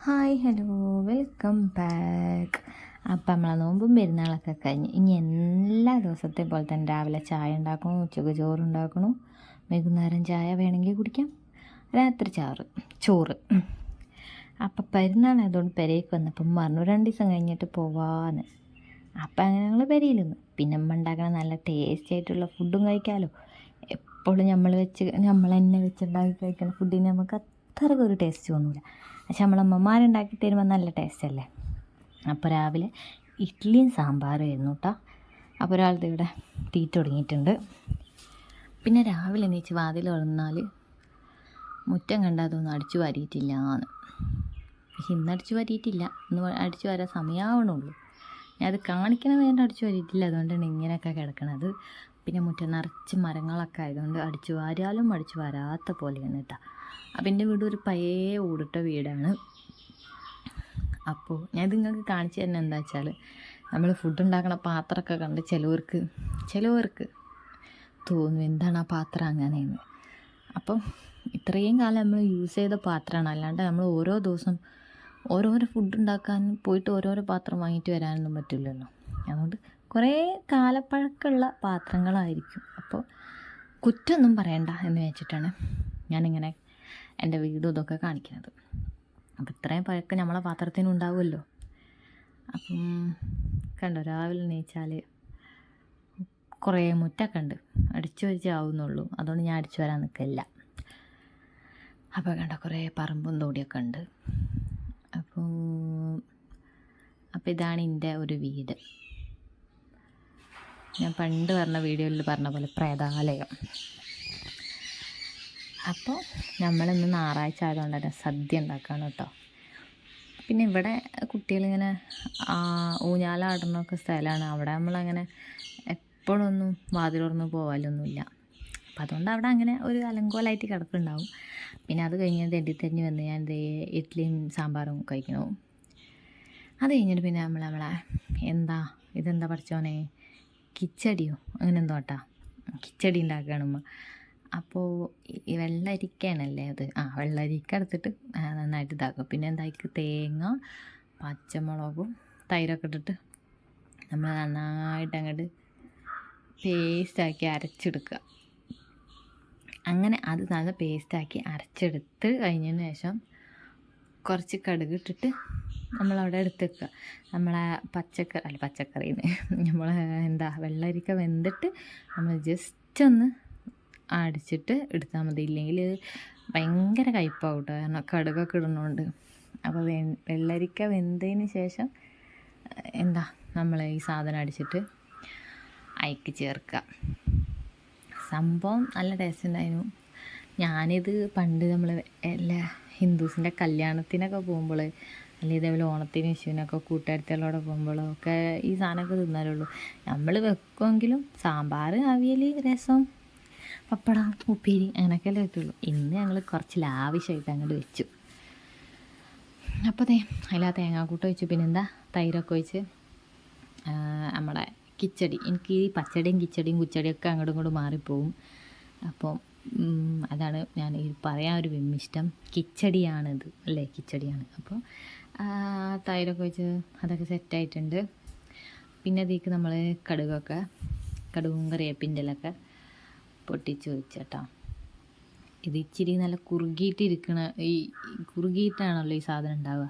Hi hello welcome back. അപ്പം നമ്മളെ നോമ്പും പെരുന്നാളൊക്കെ കഴിഞ്ഞ് ഇനി എല്ലാ ദിവസത്തെ പോലെ തന്നെ രാവിലെ ചായ ഉണ്ടാക്കണം, ഉച്ചക്ക് ചോറുണ്ടാക്കണം, വൈകുന്നേരം ചായ വേണമെങ്കിൽ കുടിക്കാം, രാത്രി ചോറ്. അപ്പം പെരുന്നാളായതുകൊണ്ട് പെരേക്ക് വന്നപ്പം പറഞ്ഞു 2 ദിവസം കഴിഞ്ഞിട്ട് പോവാന്ന്. അപ്പം അങ്ങനെ ഞങ്ങൾ പെരയിൽ നിന്ന് പിന്നെ അമ്മ ഉണ്ടാക്കണ നല്ല ടേസ്റ്റി ആയിട്ടുള്ള ഫുഡും കഴിക്കാമല്ലോ. എപ്പോഴും നമ്മൾ തന്നെ വെച്ചുണ്ടാക്കി കഴിക്കുന്ന ഫുഡിന് നമുക്ക് അത്രയ്ക്ക് ഒരു ടേസ്റ്റ് തോന്നില്ല. പക്ഷെ നമ്മളമ്മമാരുണ്ടാക്കി തരുമ്പോൾ നല്ല ടേസ്റ്റ് അല്ലേ. അപ്പോൾ രാവിലെ ഇഡ്ഡലിയും സാമ്പാറും ആയിരുന്നു കേട്ടോ. അപ്പോൾ ഒരാളുടെ ഇവിടെ തീറ്റ തുടങ്ങിയിട്ടുണ്ട്. പിന്നെ രാവിലെ എണീച്ച് വാതിൽ തുറന്നാൽ മുറ്റം കണ്ടാൽ അതൊന്നും അടിച്ചു വാരിയിട്ടില്ല എന്ന്. പക്ഷെ ഇന്ന് അടിച്ചു വാരിയിട്ടില്ല, ഇന്ന് അടിച്ചു വാരാൻ സമയമാവണുള്ളൂ. ഞാൻ അത് കാണിക്കണ വേണ്ട അടിച്ചു വാരിയിട്ടില്ല, അതുകൊണ്ടാണ് ഇങ്ങനെയൊക്കെ കിടക്കണത്. പിന്നെ മുറ്റം നിറച്ച് മരങ്ങളൊക്കെ ആയതുകൊണ്ട് അടിച്ചു വാരാലും അടിച്ചു വാരാത്ത പോലെയാണ് കേട്ടോ. അപ്പം എൻ്റെ വീട് ഒരു പഴയ ഓടിട്ട വീടാണ്. അപ്പോൾ ഞാൻ നിങ്ങൾക്ക് കാണിച്ചു തരുന്നത് എന്താ വെച്ചാൽ, നമ്മൾ ഫുഡ് ഉണ്ടാക്കണ പാത്രമൊക്കെ കണ്ട് ചിലവർക്ക് തോന്നും എന്താണ് ആ പാത്രം അങ്ങനെയെന്ന്. അപ്പം ഇത്രയും കാലം നമ്മൾ യൂസ് ചെയ്ത പാത്രമാണ്, അല്ലാണ്ട് നമ്മൾ ഓരോ ദിവസം ഓരോരോ ഫുഡ് ഉണ്ടാക്കാൻ പോയിട്ട് ഓരോരോ പാത്രം വാങ്ങിയിട്ട് വരാനൊന്നും പറ്റില്ലല്ലോ. അതുകൊണ്ട് കുറേ കാലപ്പഴക്കമുള്ള പാത്രങ്ങളായിരിക്കും. അപ്പോൾ കുറ്റമൊന്നും പറയണ്ട എന്ന് വെച്ചിട്ടാണ് ഞാനിങ്ങനെ എൻ്റെ വീടും ഇതൊക്കെ കാണിക്കുന്നത്. അപ്പോൾ ഇത്രയും പഴക്കം നമ്മളെ പാത്രത്തിനും ഉണ്ടാവുമല്ലോ. അപ്പം കണ്ടോ, രാവിലെ എണീച്ചാൽ കുറേ മുറ്റമൊക്കെ ഉണ്ട്, അടിച്ചു വരിച്ചാവുന്നുള്ളൂ. അതുകൊണ്ട് ഞാൻ അടിച്ചു വരാൻ നിൽക്കില്ല. അപ്പോൾ കണ്ടോ, കുറേ പറമ്പും തോടിയൊക്കെ ഉണ്ട്. അപ്പോൾ ഇതാണ് എൻ്റെ ഒരു വീട്. ഞാൻ പണ്ട് പറഞ്ഞ വീഡിയോയിൽ പറഞ്ഞ പോലെ പ്രേതാലയം. അപ്പോൾ നമ്മളിന്ന് ഞായറാഴ്ച ആയതുകൊണ്ട് തന്നെ സദ്യ ഉണ്ടാക്കുകയാണ് കേട്ടോ. പിന്നെ ഇവിടെ കുട്ടികളിങ്ങനെ ഊഞ്ഞാലാടുന്നൊക്കെ സ്ഥലമാണ്. അവിടെ നമ്മളങ്ങനെ എപ്പോഴൊന്നും വാതിലൊറന്ന് പോകാലൊന്നുമില്ല. അപ്പം അതുകൊണ്ട് അവിടെ അങ്ങനെ ഒരു അലങ്കോലമായിട്ട് കിടക്കുന്നുണ്ടാവും. പിന്നെ അത് കഴിഞ്ഞ് തെണ്ടിത്തെരിഞ്ഞ് വന്ന് ഞാൻ ഇഡ്ഡലിയും സാമ്പാറും കഴിക്കണു. അത് കഴിഞ്ഞിട്ട് പിന്നെ ഇതെന്താ പഠിച്ചോനെ, കിച്ചടിയോ അങ്ങനെ എന്തോ കേട്ടോ, കിച്ചടി ഉണ്ടാക്കുകയാണ് ഉമ്മ. അപ്പോൾ ഈ വെള്ളരിക്കയാണല്ലേ അത്, വെള്ളരിക്ക എടുത്തിട്ട് നന്നായിട്ട് ഇതാക്കും. പിന്നെ എന്താക്കി തേങ്ങ, പച്ചമുളകും തൈരൊക്കെ ഇട്ടിട്ട് നമ്മൾ നന്നായിട്ട് അങ്ങോട്ട് പേസ്റ്റാക്കി അരച്ചെടുക്കുക. അങ്ങനെ അത് നല്ല പേസ്റ്റാക്കി അരച്ചെടുത്ത് കഴിഞ്ഞതിന് ശേഷം കുറച്ച് കടുക് ഇട്ടിട്ട് നമ്മളവിടെ എടുത്ത് വെക്കുക. നമ്മളെ പച്ചക്കറിന്ന് വെള്ളരിക്ക വെന്തിട്ട് നമ്മൾ ജസ്റ്റ് ഒന്ന് അടിച്ചിട്ട് എടുത്താൽ മതി. ഇല്ലെങ്കിൽ ഭയങ്കര കയ്പ്പാവും കേട്ടോ, കാരണം കടുകൊക്കെ ഇടുന്നതുകൊണ്ട്. അപ്പോൾ വെള്ളരിക്ക വെന്തതിന് ശേഷം നമ്മൾ ഈ സാധനം അടിച്ചിട്ട് അയക്ക് ചേർക്കുക. സംഭവം നല്ല ടേസ്റ്റ് ഉണ്ടായിരുന്നു. ഞാനിത് പണ്ട് നമ്മൾ എല്ലാ ഹിന്ദുസിൻ്റെ കല്യാണത്തിനൊക്കെ പോകുമ്പോൾ, അല്ലെങ്കിൽ ഇതേപോലെ ഓണത്തിന് വിഷുവിനൊക്കെ കൂട്ടുകാരത്തികളോടെ പോകുമ്പോഴൊക്കെ ഈ സാധനമൊക്കെ തിന്നാലുള്ളൂ. നമ്മൾ വെക്കുമെങ്കിലും സാമ്പാർ, അവിയൽ, രസം, പപ്പടം, ഉപ്പേരി അങ്ങനെയൊക്കെയല്ലേ വെക്കുള്ളൂ. ഇന്ന് ഞങ്ങൾ കുറച്ച് ലാവിഷായിട്ട് അങ്ങോട്ട് വെച്ചു. അപ്പോൾ അതിലാ തേങ്ങാക്കൂട്ട് വെച്ചു, പിന്നെന്താ തൈരൊക്കെ ഒഴിച്ച് നമ്മുടെ കിച്ചടി. എനിക്ക് ഈ പച്ചടിയും കിച്ചടിയും കുച്ചടിയൊക്കെ അങ്ങോട്ടും ഇങ്ങോട്ടും മാറിപ്പോവും. അപ്പോൾ അതാണ് ഞാൻ പറയാൻ ഒരു വിമ്മിഷ്ടം, കിച്ചടിയാണിത് അല്ലേ, കിച്ചടിയാണ്. അപ്പോൾ തൈരൊക്കെ വെച്ച് അതൊക്കെ സെറ്റായിട്ടുണ്ട്. പിന്നെ അതിലേക്ക് നമ്മൾ കടുകും കറിവേപ്പിൻ്റെ ഇലയൊക്കെ പൊട്ടിച്ച് വെച്ചേട്ടോ. ഇത് ഇച്ചിരി നല്ല കുറുകിയിട്ടാണല്ലോ ഈ സാധനം ഉണ്ടാവുക.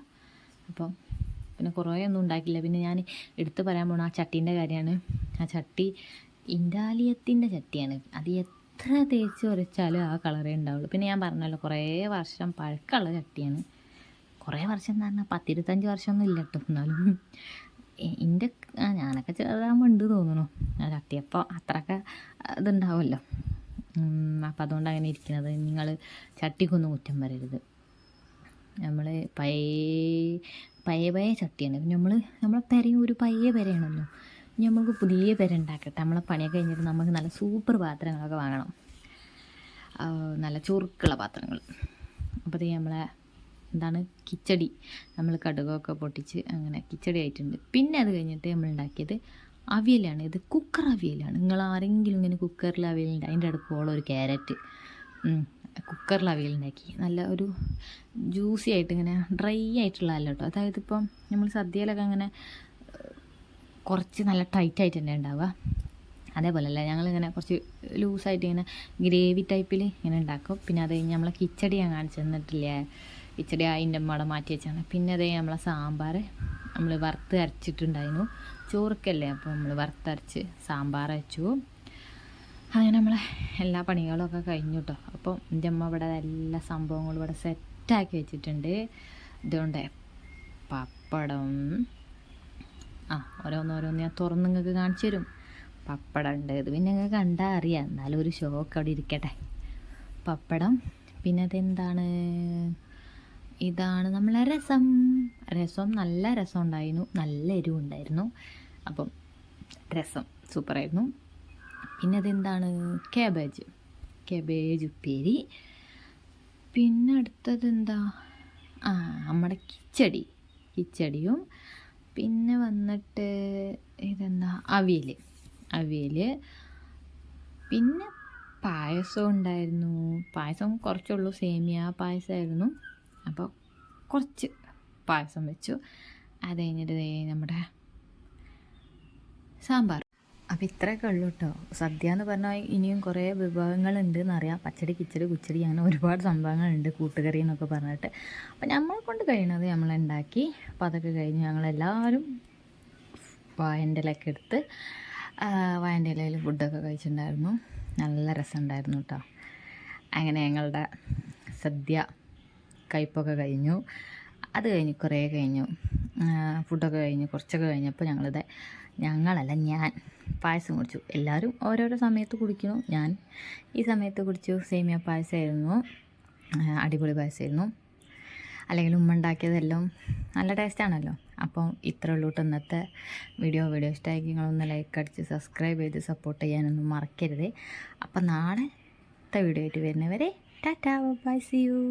അപ്പം പിന്നെ കുറേ ഒന്നും ഉണ്ടാക്കില്ല. പിന്നെ ഞാൻ എടുത്ത് പറയാൻ പോണ ആ ചട്ടീൻ്റെ കാര്യമാണ്. ആ ചട്ടി ഇൻഡാലിയത്തിൻ്റെ ചട്ടിയാണ്. അത് എത്ര തേച്ച് ഉരച്ചാലും ആ കളറേ ഉണ്ടാവുള്ളൂ. പിന്നെ ഞാൻ പറഞ്ഞല്ലോ, കുറേ വർഷം പഴക്കമുള്ള ചട്ടിയാണ്. കുറേ വർഷം എന്ന് പറഞ്ഞാൽ 10-25 വർഷമൊന്നും ഇല്ല കേട്ടോ. എന്നാലും ഞാനൊക്കെ ചെറുതാകുമ്പോൾ ഉണ്ട് തോന്നുന്നു ആ ചട്ടി. അപ്പോൾ അത്രയൊക്കെ ഇതുണ്ടാവുമല്ലോ. അപ്പം അതുകൊണ്ട് അങ്ങനെ ഇരിക്കുന്നത്. നിങ്ങൾ ചട്ടിക്കൊന്നും കുറ്റം വരരുത്. നമ്മൾ പഴയ ചട്ടിയാണ്. നമ്മളെ പെരയും ഒരു പഴയ പെരയാണല്ലോ. നമുക്ക് പുതിയ പെര ഉണ്ടാക്കട്ടെ. നമ്മളെ പണിയൊക്കെ കഴിഞ്ഞിട്ട് നമുക്ക് നല്ല സൂപ്പർ പാത്രങ്ങളൊക്കെ വാങ്ങണം, നല്ല ചുറുക്കുള്ള പാത്രങ്ങൾ. അപ്പോൾ നമ്മളെ കിച്ചടി, നമ്മൾ കടുകൊക്കെ പൊട്ടിച്ച് അങ്ങനെ കിച്ചടി ആയിട്ടുണ്ട്. പിന്നെ അത് കഴിഞ്ഞിട്ട് നമ്മൾ ഉണ്ടാക്കിയത് അവിയലാണ്. ഇത് കുക്കർ അവിയലാണ്. നിങ്ങൾ ആരെങ്കിലും ഇങ്ങനെ കുക്കറിൽ അവിയലുണ്ട്, അതിൻ്റെ അടുക്കോളം ഒരു ക്യാരറ്റ്, കുക്കറിൽ അവിയലുണ്ടാക്കി. നല്ല ഒരു ജ്യൂസി ആയിട്ട് ഇങ്ങനെ ഡ്രൈ ആയിട്ടുള്ള അല്ല കേട്ടോ. അതായത് ഇപ്പം നമ്മൾ സദ്യയിലൊക്കെ അങ്ങനെ കുറച്ച് നല്ല ടൈറ്റായിട്ട് തന്നെ ഉണ്ടാവുക. അതേപോലെയല്ല, ഞങ്ങളിങ്ങനെ കുറച്ച് ലൂസായിട്ട് ഇങ്ങനെ ഗ്രേവി ടൈപ്പിൽ ഇങ്ങനെ ഉണ്ടാക്കും. പിന്നെ അത് കഴിഞ്ഞ് നമ്മളെ കിച്ചടി ഞാൻ കാണിച്ചു തന്നിട്ടില്ലേ, കിച്ചടി അതിൻ്റെ അമ്മ മാറ്റി വെച്ചാണ്. പിന്നെ അതേ നമ്മളെ സാമ്പാർ നമ്മൾ വറുത്ത് അരച്ചിട്ടുണ്ടായിരുന്നു. ചോറൊക്കെയല്ലേ, അപ്പോൾ നമ്മൾ വറുത്തരച്ച് സാമ്പാർ വെച്ചു. അങ്ങനെ നമ്മളെ എല്ലാ പണികളൊക്കെ കഴിഞ്ഞു കേട്ടോ. അപ്പം എൻ്റെ അമ്മ ഇവിടെ എല്ലാ സംഭവങ്ങളും ഇവിടെ സെറ്റാക്കി വെച്ചിട്ടുണ്ട്. ഇതുകൊണ്ട് പപ്പടം ഓരോന്നോരോന്ന് ഞാൻ തുറന്ന് നിങ്ങൾക്ക് കാണിച്ചു തരും. പപ്പടം ഉണ്ട്, ഇത് പിന്നെ നിങ്ങൾക്ക് കണ്ടാൽ അറിയാം, എന്നാലും ഒരു ഷോക്ക് അവിടെ ഇരിക്കട്ടെ. പപ്പടം, പിന്നെ അതെന്താണ്, ഇതാണ് നമ്മളെ രസം നല്ല രസം ഉണ്ടായിരുന്നു, നല്ല എരിവുണ്ടായിരുന്നു. അപ്പം രസം സൂപ്പറായിരുന്നു. പിന്നെ അതെന്താണ്, കേബേജ് ഉപ്പേരി. പിന്നെ അടുത്തത് എന്താ, നമ്മുടെ കിച്ചടിയും. പിന്നെ വന്നിട്ട് ഇതെന്താ, അവിയൽ. പിന്നെ പായസം ഉണ്ടായിരുന്നു. പായസം കുറച്ചുള്ളൂ, സേമിയ പായസമായിരുന്നു. അപ്പോൾ കുറച്ച് പായസം വെച്ചു. അത് കഴിഞ്ഞിട്ട് നമ്മുടെ സാമ്പാർ. അപ്പോൾ ഇത്രയൊക്കെ ഉള്ളൂ കേട്ടോ. സദ്യ എന്ന് പറഞ്ഞാൽ ഇനിയും കുറേ വിഭവങ്ങളുണ്ട് എന്നറിയാം. പച്ചടി, കിച്ചടി, കുച്ചടി, അങ്ങനെ ഒരുപാട് സംഭവങ്ങളുണ്ട്, കൂട്ടുകറി എന്നൊക്കെ പറഞ്ഞിട്ട്. അപ്പോൾ നമ്മളെ കൊണ്ട് കഴിയുന്നത് നമ്മളുണ്ടാക്കി. അപ്പോൾ അതൊക്കെ കഴിഞ്ഞ് ഞങ്ങളെല്ലാവരും വാഴൻ്റെ ഇലയൊക്കെ എടുത്ത് വാഴൻ്റെ ഇലയിൽ ഫുഡൊക്കെ കഴിച്ചിട്ടുണ്ടായിരുന്നു. നല്ല രസമുണ്ടായിരുന്നു കേട്ടോ. അങ്ങനെ ഞങ്ങളുടെ സദ്യ കഴിപ്പൊക്കെ കഴിഞ്ഞു. അത് കഴിഞ്ഞ് കുറേ കഴിഞ്ഞു, ഫുഡൊക്കെ കഴിഞ്ഞ് കുറച്ചൊക്കെ കഴിഞ്ഞപ്പോൾ ഞാൻ പായസം കുടിച്ചു. എല്ലാവരും ഓരോരോ സമയത്ത് കുടിക്കുന്നു. ഞാൻ ഈ സമയത്ത് കുടിച്ചു. സേമിയ പായസമായിരുന്നു, അടിപൊളി പായസമായിരുന്നു. അല്ലെങ്കിൽ ഉമ്മ ഉണ്ടാക്കിയതെല്ലാം നല്ല ടേസ്റ്റാണല്ലോ. അപ്പോൾ ഇത്ര ഉള്ളൂ കേട്ടോ ഇന്നത്തെ വീഡിയോ ഇഷ്ടമായി നിങ്ങളൊന്ന് ലൈക്ക് അടിച്ച് സബ്സ്ക്രൈബ് ചെയ്ത് സപ്പോർട്ട് ചെയ്യാനൊന്നും മറക്കരുത്. അപ്പോൾ നാളത്തെ വീഡിയോ ആയിട്ട് വരുന്നവരെ ടാറ്റാ, ബൈ, സീ യു.